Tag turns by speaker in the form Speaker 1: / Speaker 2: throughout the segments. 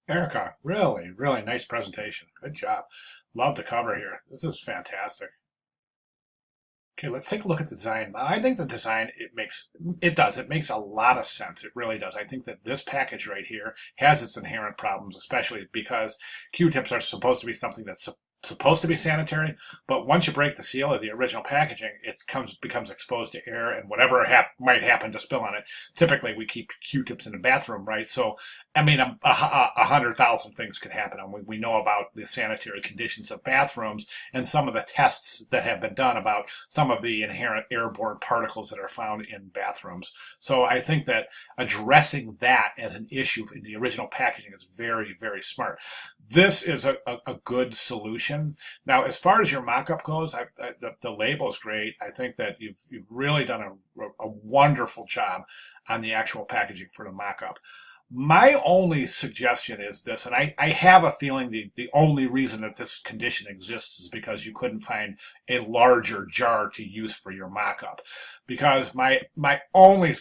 Speaker 1: Erica, really, really nice presentation. Good job. Love the cover here. This is fantastic. Okay, let's take a look at the design. I think the design it makes a lot of sense. It really does. I think that this package right here has its inherent problems, especially because Q-tips are supposed to be something that's supposed to be sanitary, but once you break the seal of the original packaging, becomes exposed to air and whatever might happen to spill on it. Typically, we keep Q-tips in the bathroom, right? So, I mean, 100,000 things could happen. And we know about the sanitary conditions of bathrooms and some of the tests that have been done about some of the inherent airborne particles that are found in bathrooms. So I think that addressing that as an issue in the original packaging is very, very smart. This is a good solution. Now, as far as your mock-up goes, the label is great. I think that you've really done a wonderful job on the actual packaging for the mock-up. My only suggestion is this, and I have a feeling the only reason that this condition exists is because you couldn't find a larger jar to use for your mock-up. Because my only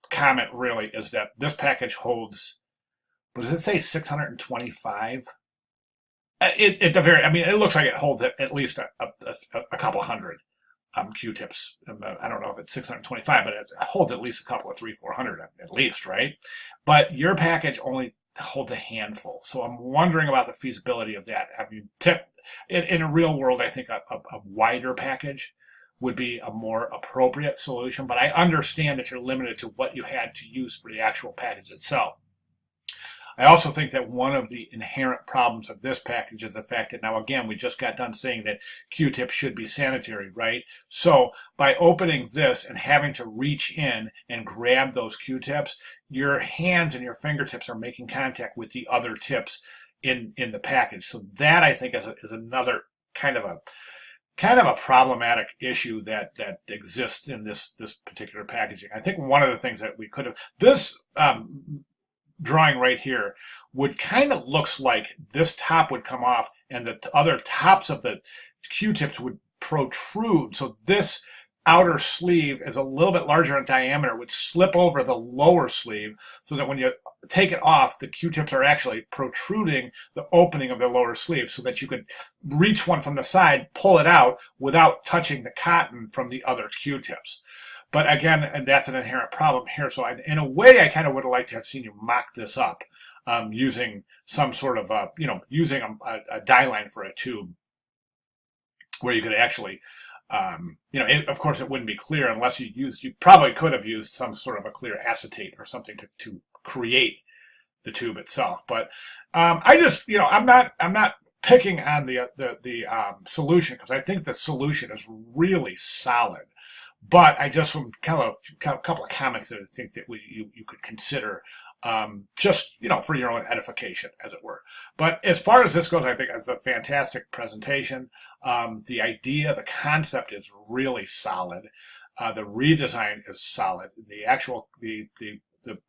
Speaker 1: comment really is that this package holds, what does it say, 625? I mean, it looks like it holds at least a couple hundred Q-tips. I don't know if it's 625, but it holds at least a couple of 400 at least, right? But your package only holds a handful. So I'm wondering about the feasibility of that. Have you tipped in a real world? I think a wider package would be a more appropriate solution, but I understand that you're limited to what you had to use for the actual package itself. I also think that one of the inherent problems of this package is the fact that now, again, we just got done saying that Q-tips should be sanitary, right? So by opening this and having to reach in and grab those Q-tips, your hands and your fingertips are making contact with the other tips in the package. So that, I think, is another kind of a problematic issue that exists in this particular packaging. I think one of the things that we could have this drawing right here would kind of looks like this top would come off and the other tops of the Q-tips would protrude. So this outer sleeve is a little bit larger in diameter, would slip over the lower sleeve so that when you take it off, the Q-tips are actually protruding the opening of the lower sleeve so that you could reach one from the side, pull it out without touching the cotton from the other Q-tips. But again, and that's an inherent problem here. So in a way, I kind of would have liked to have seen you mock this up using some sort of, using a dye line for a tube where you could actually, of course, it wouldn't be clear unless you probably could have used some sort of a clear acetate or something to create the tube itself. But I'm not picking on the solution because I think the solution is really solid. But I just want kind of a couple of comments that I think that you could consider just for your own edification, as it were. But as far as this goes, I think it's a fantastic presentation. The idea, the concept is really solid. The redesign is solid. The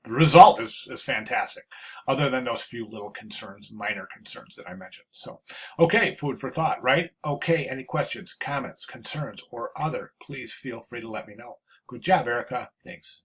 Speaker 1: result is fantastic, other than those few little concerns, minor concerns that I mentioned. So, okay, food for thought, right? Okay, any questions, comments, concerns, or other, please feel free to let me know. Good job, Erica. Thanks.